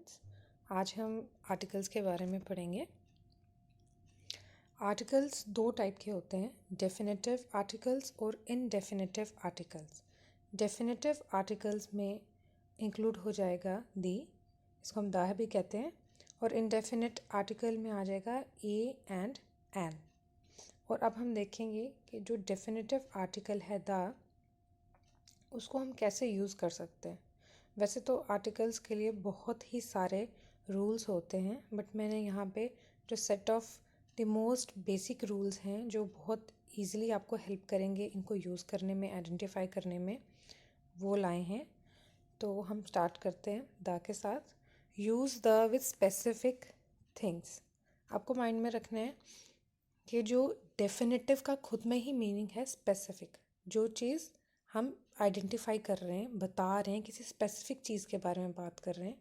Articles. आज हम articles के बारे में पढ़ेंगे। आर्टिकल्स दो टाइप के होते हैं, डेफिनेटिव आर्टिकल्स और इनडेफिनेटिव आर्टिकल्स। डेफिनेटिव आर्टिकल्स में इंक्लूड हो जाएगा दी, इसको हम द भी कहते हैं, और इनडेफिनेट आर्टिकल में आ जाएगा ए एंड एन। और अब हम देखेंगे कि जो डेफिनेटिव आर्टिकल है द, उसको हम कैसे यूज़ कर सकते हैं। वैसे तो आर्टिकल्स के लिए बहुत ही सारे रूल्स होते हैं, बट मैंने यहाँ पे जो set of the most basic rules हैं जो बहुत इजीली आपको हेल्प करेंगे इनको यूज़ करने में, आइडेंटिफाई करने में, वो लाए हैं। तो हम स्टार्ट करते हैं द के साथ। Use the with specific things. आपको माइंड में रखना है कि जो डेफिनेटिव का खुद में ही मीनिंग है स्पेसिफिक। जो चीज़ हम आइडेंटिफाई कर रहे हैं, बता रहे हैं, किसी स्पेसिफिक चीज़ के बारे में बात कर रहे हैं,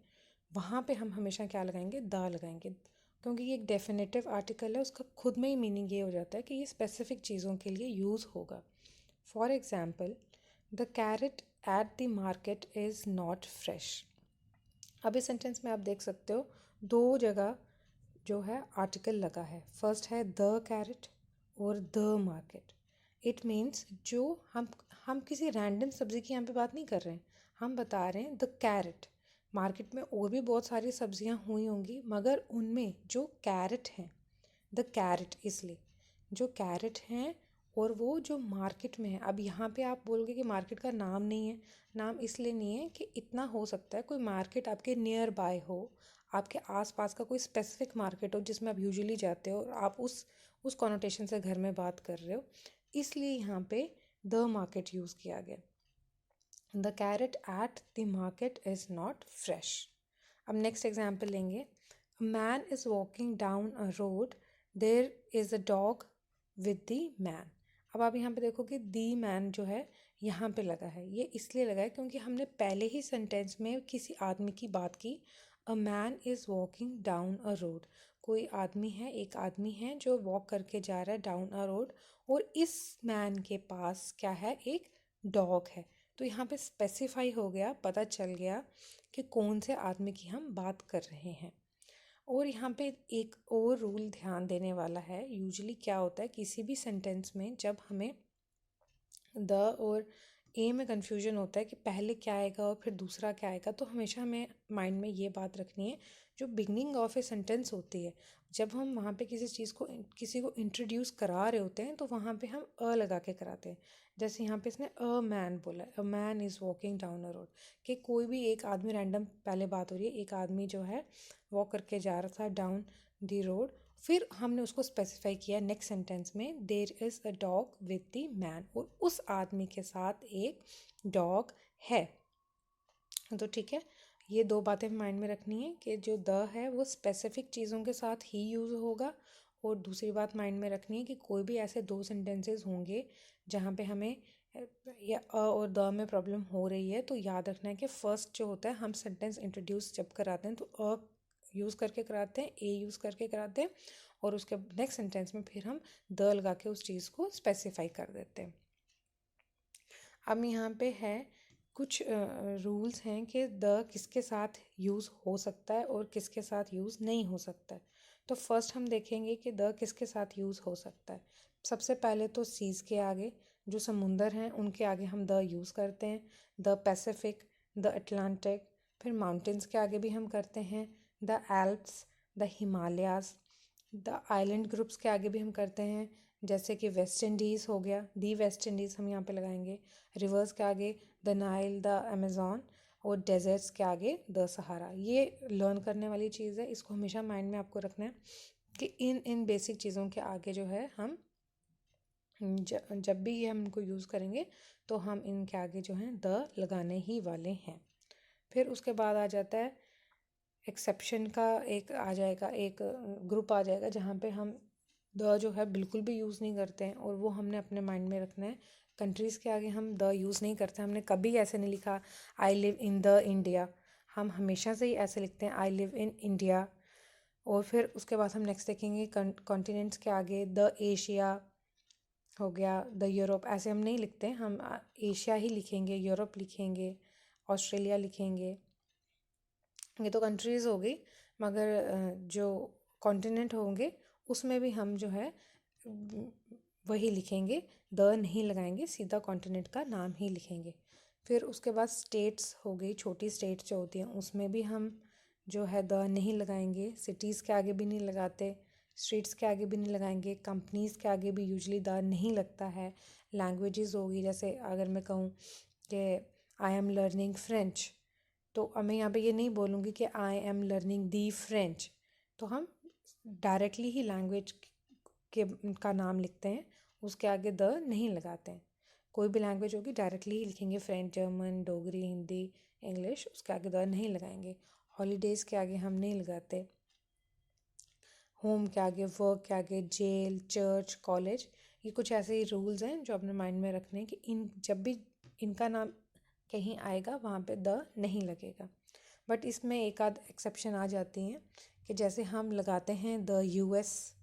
वहाँ पे हम हमेशा क्या लगाएंगे, द लगाएंगे, क्योंकि ये एक डेफिनेटिव आर्टिकल है। उसका खुद में ही मीनिंग ये हो जाता है कि ये स्पेसिफिक चीज़ों के लिए यूज़ होगा। For example, the carrot at the market is not fresh. अब इस सेंटेंस में आप देख सकते हो दो जगह जो है आर्टिकल लगा है। फर्स्ट है द कैरेट और द मार्केट। इट मीन्स जो हम किसी रैंडम सब्ज़ी की यहाँ पे बात नहीं कर रहे हैं, हम बता रहे हैं द कैरेट। मार्केट में और भी बहुत सारी सब्जियाँ हुई होंगी, मगर उनमें जो कैरेट हैं, द कैरेट इसलिए जो कैरेट हैं, और वो जो मार्केट में है। अब यहाँ पे आप बोलोगे कि मार्केट का नाम नहीं है। नाम इसलिए नहीं है कि इतना हो सकता है कोई मार्केट आपके नियर बाय हो, आपके आसपास का कोई स्पेसिफिक मार्केट हो जिसमें आप यूजुअली जाते हो और आप उस कॉनोटेशन से घर में बात कर रहे हो, इसलिए यहाँ पे द मार्केट यूज़ किया गया। The carrot at the market is not fresh. अब नेक्स्ट एग्जाम्पल लेंगे। A man is walking down a road, there is a dog with the man. अब आप यहाँ पे देखो कि दी मैन जो है यहाँ पे लगा है। ये इसलिए लगा है क्योंकि हमने पहले ही सेंटेंस में किसी आदमी की बात की। अ man is walking down a road. कोई आदमी है, एक आदमी है जो वॉक करके जा रहा है डाउन अ रोड, और इस मैन के पास क्या है, एक डॉग है। तो यहाँ पे स्पेसिफाई हो गया, पता चल गया कि कौन से आदमी की हम बात कर रहे हैं। और यहाँ पे एक और रूल ध्यान देने वाला है। यूजुअली क्या होता है किसी भी सेंटेंस में, जब हमें द और ए में कन्फ्यूजन होता है कि पहले क्या आएगा और फिर दूसरा क्या आएगा, तो हमेशा हमें माइंड में ये बात रखनी है, जो बिगनिंग ऑफ ए सेंटेंस होती है, जब हम वहाँ पे किसी चीज़ को, किसी को इंट्रोड्यूस करा रहे होते हैं, तो वहाँ पे हम अ लगा के कराते हैं। जैसे यहाँ पे इसने अ मैन बोला, अ man is walking down a road, कि कोई भी एक आदमी, रैंडम पहले बात हो रही है, एक आदमी जो है वॉक करके जा रहा था डाउन द रोड। फिर हमने उसको स्पेसिफाई किया नेक्स्ट सेंटेंस में, there is a dog with the man, और उस आदमी के साथ एक डॉग है। तो ठीक है, ये दो बातें माइंड में रखनी है कि जो द है वो स्पेसिफिक चीज़ों के साथ ही यूज़ होगा, और दूसरी बात माइंड में रखनी है कि कोई भी ऐसे दो सेंटेंसेस होंगे जहाँ पे हमें या अ और द में प्रॉब्लम हो रही है, तो याद रखना है कि फर्स्ट जो होता है, हम सेंटेंस इंट्रोड्यूस जब कराते हैं तो अ यूज़ करके कराते हैं, ए यूज़ करके कराते हैं, और उसके नेक्स्ट सेंटेंस में फिर हम द लगा के उस चीज़ को स्पेसिफाई कर देते हैं। अब यहाँ पे है कुछ रूल्स हैं कि द किसके साथ यूज़ हो सकता है और किसके साथ यूज़ नहीं हो सकता है। तो फर्स्ट हम देखेंगे कि द किसके साथ यूज़ हो सकता है। सबसे पहले तो सीज़ के आगे, जो समुंदर हैं उनके आगे हम द यूज़ करते हैं। The Pacific, the Atlantic. फिर माउंटेन्स के आगे भी हम करते हैं the Alps, the Himalayas. The island groups के आगे भी हम करते हैं, जैसे कि वेस्ट इंडीज़ हो गया, दी वेस्ट इंडीज़ हम यहाँ पे लगाएंगे। रिवर्स के आगे द नाइल, द अमेज़ॉन, और डेजर्ट्स के आगे द सहारा। ये लर्न करने वाली चीज़ है, इसको हमेशा माइंड में आपको रखना है कि इन बेसिक चीज़ों के आगे जो है हम जब भी ये हम इनको यूज़ करेंगे तो हम इनके आगे जो है द लगाने ही वाले हैं। फिर उसके बाद आ जाता है एक्सेप्शन का, एक आ जाएगा, एक ग्रुप आ जाएगा जहाँ पे हम द जो है बिल्कुल भी यूज़ नहीं करते हैं, और वो हमने अपने माइंड में रखना है। कंट्रीज़ के आगे हम द यूज़ नहीं करते, हमने कभी ऐसे नहीं लिखा I live in the India, हम हमेशा से ही ऐसे लिखते हैं आई लिव इन इंडिया। और फिर उसके बाद हम नेक्स्ट देखेंगे कॉन्टिनेंट्स के आगे द एशिया हो गया, द यूरोप, ऐसे हम नहीं लिखते, हम एशिया ही लिखेंगे, यूरोप लिखेंगे, ऑस्ट्रेलिया लिखेंगे। ये तो कंट्रीज़ हो गई, मगर जो कॉन्टिनेंट होंगे उसमें भी हम जो है वही लिखेंगे, द नहीं लगाएंगे, सीधा कॉन्टिनेंट का नाम ही लिखेंगे। फिर उसके बाद स्टेट्स हो गई, छोटी स्टेट्स जो होती हैं उसमें भी हम जो है द नहीं लगाएंगे, सिटीज़ के आगे भी नहीं लगाते, स्ट्रीट्स के आगे भी नहीं लगाएंगे, कंपनीज़ के आगे भी यूजली द नहीं लगता है। लैंग्वेजेस होगी, जैसे अगर मैं कहूँ कि आई एम लर्निंग फ्रेंच, तो अब मैं यहाँ पे ये नहीं बोलूँगी कि I am learning the French, तो हम डायरेक्टली ही लैंग्वेज के का नाम लिखते हैं, उसके आगे द नहीं लगाते हैं। कोई भी लैंग्वेज होगी डायरेक्टली ही लिखेंगे, French, German, Dogri, Hindi, English, उसके आगे द नहीं लगाएंगे। हॉलीडेज़ के आगे हम नहीं लगाते, होम के आगे, वर्क के आगे, जेल, चर्च, कॉलेज, ये कुछ ऐसे ही रूल्स हैं जो अपने माइंड में रखने हैं कि इन जब भी इनका नाम कहीं आएगा वहाँ पे द नहीं लगेगा। बट इसमें एक आध एक्सेप्शन आ जाती हैं कि जैसे हम लगाते हैं the US,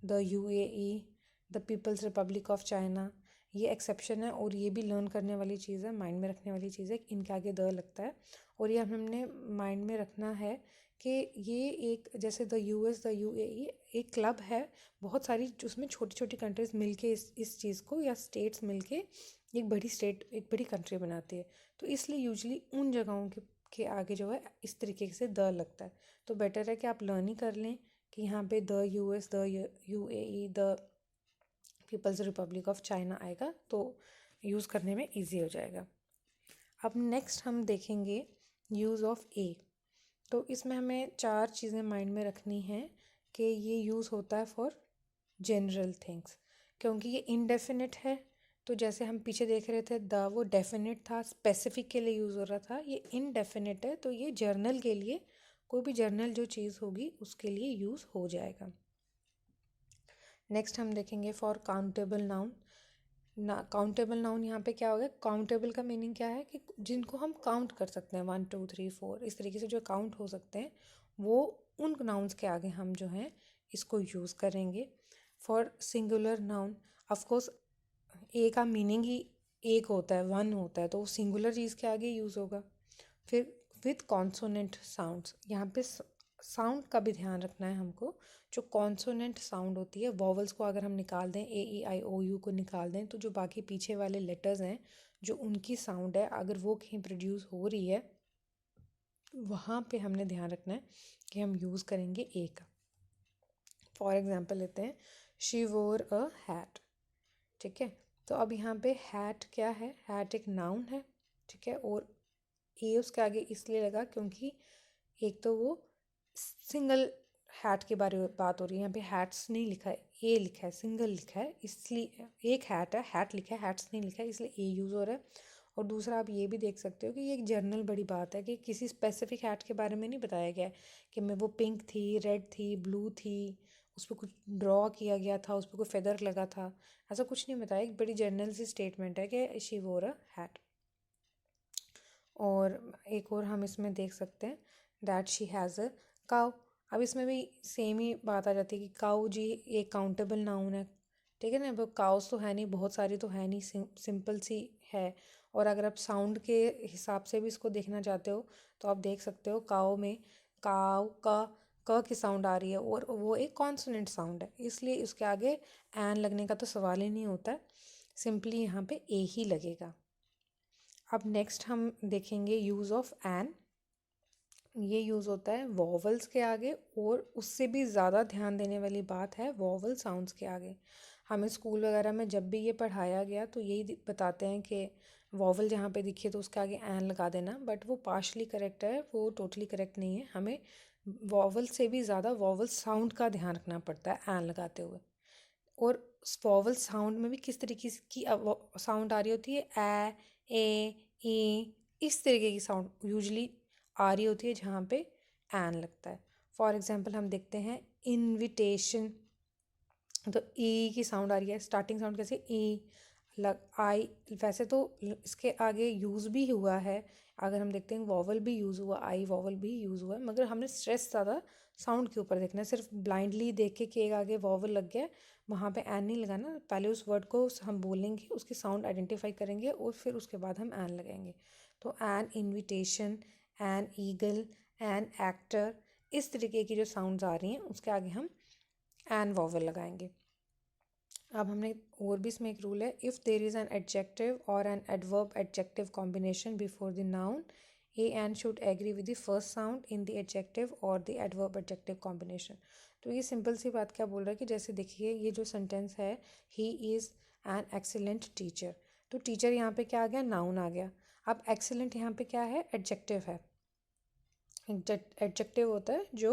the UAE, the People's Republic of China, ये एक्सेप्शन है और ये भी लर्न करने वाली चीज़ है, माइंड में रखने वाली चीज़ है कि इनके आगे द लगता है। और ये हमने माइंड में रखना है कि ये एक, जैसे द यूएस, द यूएई एक क्लब है, बहुत सारी उसमें छोटी छोटी कंट्रीज मिलके इस चीज़ को, या स्टेट्स मिलके एक बड़ी स्टेट, एक बड़ी कंट्री बनाती है। तो इसलिए यूजली उन जगहों के आगे जो है इस तरीके से द लगता है। तो बेटर है कि आप लर्न ही कर लें कि यहाँ पे the US, the UAE, the People's Republic of China आएगा, तो यूज़ करने में ईजी हो जाएगा। अब नेक्स्ट हम देखेंगे यूज़ ऑफ ए। तो इसमें हमें 4 चीज़ें माइंड में रखनी हैं कि ये यूज़ होता है फॉर जनरल थिंग्स, क्योंकि ये इनडेफिनिट है। तो जैसे हम पीछे देख रहे थे द, वो डेफिनिट था, स्पेसिफिक के लिए यूज़ हो रहा था, ये इनडेफिनिट है, तो ये जर्नल के लिए, कोई भी जर्नल जो चीज़ होगी उसके लिए यूज़ हो जाएगा। नेक्स्ट हम देखेंगे for countable noun. Countable noun यहाँ पे क्या होगा, काउंटेबल का मीनिंग क्या है कि जिनको हम काउंट कर सकते हैं, 1 2 3 4 इस तरीके से जो काउंट हो सकते हैं, वो उन नाउन्स के आगे हम जो हैं इसको यूज़ करेंगे। फॉर सिंगुलर नाउन, ऑफकोर्स ए का मीनिंग ही एक होता है, 1 होता है, तो वो सिंगुलर चीज़ के आगे यूज़ होगा। फिर विथ कॉन्सोनेंट साउंड्स, यहाँ पे साउंड का भी ध्यान रखना है हमको। जो कॉन्सोनेंट साउंड होती है, वॉवल्स को अगर हम निकाल दें, ए ई आई ओ यू को निकाल दें, तो जो बाकी पीछे वाले लेटर्स हैं, जो उनकी साउंड है, अगर वो कहीं प्रोड्यूस हो रही है, वहाँ पे हमने ध्यान रखना है कि हम यूज़ करेंगे ए का। फॉर एग्जाम्पल लेते हैं, शी वोर अ हैट, ठीक है। तो अब यहाँ पे हैट क्या है, हैट एक नाउन है, ठीक है, और ए उसके आगे इसलिए लगा क्योंकि एक तो वो सिंगल हैट के बारे में बात हो रही है, यहाँ पे हैट्स नहीं लिखा है, ए लिखा है, सिंगल लिखा है, इसलिए एक हैट है, हैट लिखा है, हैट्स नहीं लिखा है, इसलिए ए यूज़ हो रहा है। और दूसरा आप ये भी देख सकते हो कि ये एक जनरल बड़ी बात है कि किसी स्पेसिफिक हैट के बारे में नहीं बताया गया है कि मैं वो पिंक थी, रेड थी, ब्लू थी, उस पर कुछ ड्रॉ किया गया था, उस पर कोई फेदर लगा था, ऐसा कुछ नहीं बताया। एक बड़ी जनरल सी स्टेटमेंट है कि शी वोर अ हैट। और एक और हम इसमें देख सकते हैं, that she has a cow. अब इसमें भी सेम ही बात आ जाती है कि काउ जी एक काउंटेबल नाउन है, ठीक है ना। वो काउस तो है नहीं, बहुत सारी तो है नहीं, सिंपल सी है। और अगर आप साउंड के हिसाब से भी इसको देखना चाहते हो, तो आप देख सकते हो काउ में काउ का क की साउंड आ रही है, और वो एक कॉन्सोनेंट साउंड है, इसलिए उसके आगे एन लगने का तो सवाल ही नहीं होता है, सिंपली यहाँ पे ए ही लगेगा। अब नेक्स्ट हम देखेंगे यूज़ ऑफ एन। ये यूज़ होता है वॉवल्स के आगे, और उससे भी ज़्यादा ध्यान देने वाली बात है वॉवल साउंड्स के आगे। हमें स्कूल वगैरह में जब भी ये पढ़ाया गया तो यही बताते हैं कि वॉवल जहाँ पे दिखे तो उसके आगे एन लगा देना, बट वो पार्शली करेक्ट है, वो टोटली करेक्ट नहीं है। हमें वॉवल से भी ज़्यादा वॉवल साउंड का ध्यान रखना पड़ता है एन लगाते हुए। और वॉवल साउंड में भी किस तरीके की साउंड आ रही होती है, ए इस तरीके की साउंड यूजली आ रही होती है जहाँ पे एन लगता है। फॉर एग्जांपल हम देखते हैं इनविटेशन, तो ई की साउंड आ रही है, स्टार्टिंग साउंड कैसे ई लग आई, वैसे तो इसके आगे यूज़ भी हुआ है, अगर हम देखते हैं वॉवल भी यूज़ हुआ, आई वॉवल भी यूज़ हुआ है, मगर हमने स्ट्रेस ज़्यादा साउंड के ऊपर देखना है। सिर्फ ब्लाइंडली देख के एक आगे वॉवल लग गया, वहाँ पे एन नहीं लगाना, पहले उस वर्ड को हम बोलेंगे, उसकी साउंड आइडेंटिफाई करेंगे और फिर उसके बाद हम एन लगाएंगे। तो an invitation, an eagle, an, actor, इस तरीके की जो साउंड्स आ रही हैं उसके आगे हम एन वॉवल लगाएंगे। अब हमने और भी इसमें एक रूल है, if there is an adjective और an adverb adjective combination before the noun, A an should agree with the first sound in the adjective और द एडवर्ब एडजेक्टिव कॉम्बिनेशन। तो ये सिंपल सी बात क्या बोल रहा है कि जैसे देखिए ये जो सेंटेंस है, he is an excellent teacher, तो टीचर यहाँ पे क्या आ गया, नाउन आ गया। अब एक्सीलेंट यहाँ पे क्या है, एडजेक्टिव है। एडजेक्टिव होता है जो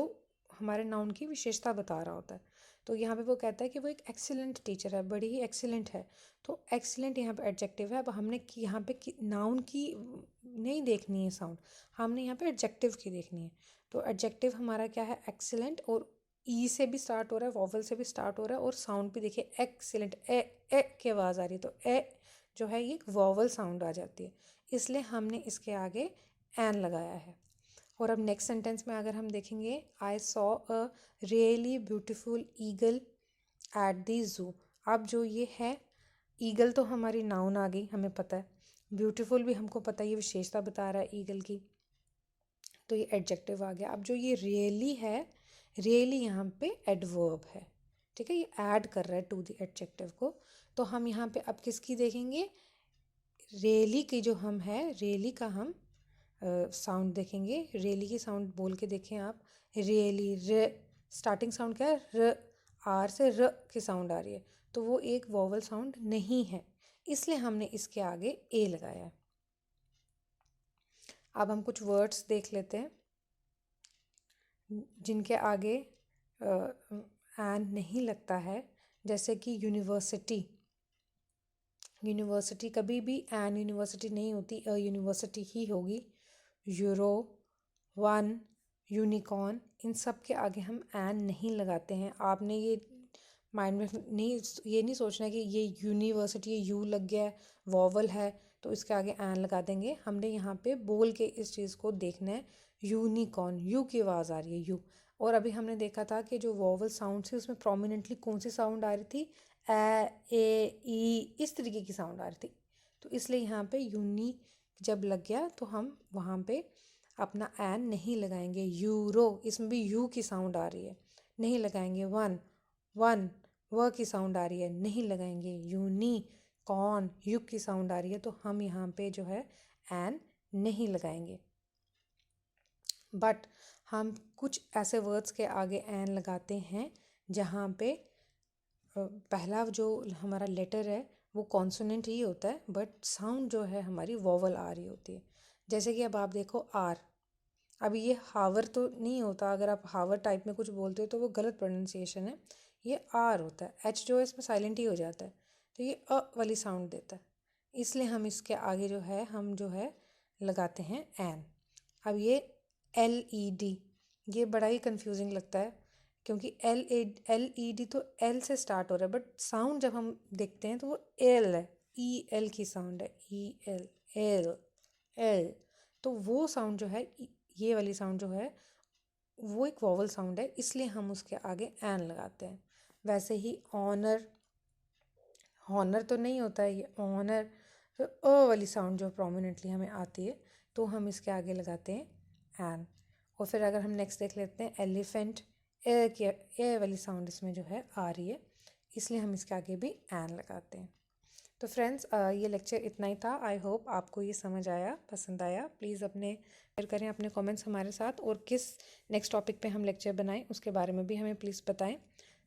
हमारे नाउन की विशेषता बता रहा होता है। तो यहाँ पे वो कहता है कि वो एक एक्सीलेंट टीचर है, बड़ी ही एक्सीलेंट है। तो एक्सीलेंट यहाँ पे एडजेक्टिव है। अब हमने यहाँ पे नाउन की नहीं देखनी है साउंड, हमने यहाँ पे एडजेक्टिव की देखनी है। तो एडजेक्टिव हमारा क्या है, एक्सीलेंट, और ई से भी स्टार्ट हो रहा है, वॉवल से भी स्टार्ट हो रहा है, और साउंड भी देखिए एक्सीलेंट, ए की आवाज़ आ रही है, तो ए जो है ये वॉवल साउंड आ जाती है, इसलिए हमने इसके आगे एन लगाया है। और अब नेक्स्ट सेंटेंस में अगर हम देखेंगे, I saw a really beautiful eagle at the zoo. अब जो ये है, ईगल तो हमारी नाउन आ गई, हमें पता है, ब्यूटीफुल भी हमको पता है, ये विशेषता बता रहा है ईगल की, तो ये एडजेक्टिव आ गया। अब जो ये रियली है, रियली यहाँ पे एडवर्ब है, ठीक है, ये ऐड कर रहा है टू द एडजेक्टिव को। तो हम यहाँ पे अब किसकी देखेंगे, रियली की जो हम है, रियली का हम साउंड देखेंगे। रियली की साउंड बोल के देखें आप, रियली, र, स्टार्टिंग साउंड क्या है, र, आर से र की साउंड आ रही है, तो वो एक वॉवल साउंड नहीं है, इसलिए हमने इसके आगे ए लगाया है। अब हम कुछ वर्ड्स देख लेते हैं जिनके आगे एन नहीं लगता है, जैसे कि यूनिवर्सिटी। यूनिवर्सिटी कभी भी एन यूनिवर्सिटी नहीं होती, अ यूनिवर्सिटी ही होगी। यूरो, वन, यूनिकॉर्न, इन सब के आगे हम एन नहीं लगाते हैं। आपने ये माइंड में नहीं, ये नहीं सोचना कि ये यूनिवर्सिटी यू लग गया है, वॉवल है तो इसके आगे एन लगा देंगे। हमने यहाँ पे बोल के इस चीज़ को देखना है, यूनिकॉर्न, यू की आवाज़ आ रही है, यू। और अभी हमने देखा था कि जो वॉवल साउंड थी उसमें प्रोमिनेंटली कौन सी साउंड आ रही थी, ए, ई, इस तरीके की साउंड आ रही थी। तो इसलिए यहाँ पे यूनी जब लग गया तो हम वहाँ पे अपना एन नहीं लगाएंगे। यूरो, इसमें भी यू की साउंड आ रही है, नहीं लगाएंगे। वन, वन, व की साउंड आ रही है, नहीं लगाएंगे। यूनी कॉर्न, यू की साउंड आ रही है, तो हम यहाँ पे जो है एन नहीं लगाएंगे। बट हम कुछ ऐसे वर्ड्स के आगे एन लगाते हैं जहाँ पे पहला जो हमारा लेटर है वो कॉन्सोनेंट ही होता है, बट साउंड जो है हमारी वॉवल आ रही होती है। जैसे कि अब आप देखो आर, अब ये हावर तो नहीं होता, अगर आप हावर टाइप में कुछ बोलते हो तो वो गलत प्रोनाउंसिएशन है, ये आर होता है। एच जो है इसमें साइलेंट ही हो जाता है, तो ये अ वाली साउंड देता है, इसलिए हम इसके आगे जो है हम जो है लगाते हैं एन। अब ये LED, ये बड़ा ही कंफ्यूजिंग लगता है क्योंकि LED तो एल से स्टार्ट हो रहा है, बट साउंड जब हम देखते हैं तो वो एल है, EL की साउंड है, EL, एल, एल। तो वो साउंड जो है, ये वाली साउंड जो है वो एक वॉवल साउंड है, इसलिए हम उसके आगे एन लगाते हैं। वैसे ही ऑनर, हॉनर तो नहीं होता है, ये ऑनर, तो अ वाली साउंड जो प्रोमिनेंटली हमें आती है तो हम इसके आगे लगाते हैं एन। और फिर अगर हम नेक्स्ट देख लेते हैं एलिफेंट, ए वाली साउंड इसमें जो है आ रही है, इसलिए हम इसके आगे भी एन लगाते हैं। तो फ्रेंड्स ये लेक्चर इतना ही था। आई होप आपको ये समझ आया, पसंद आया। प्लीज़ अपने शेयर करें अपने कमेंट्स हमारे साथ, और किस नेक्स्ट टॉपिक पे हम लेक्चर बनाएं उसके बारे में भी हमें प्लीज़ बताएं।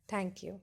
Thank you.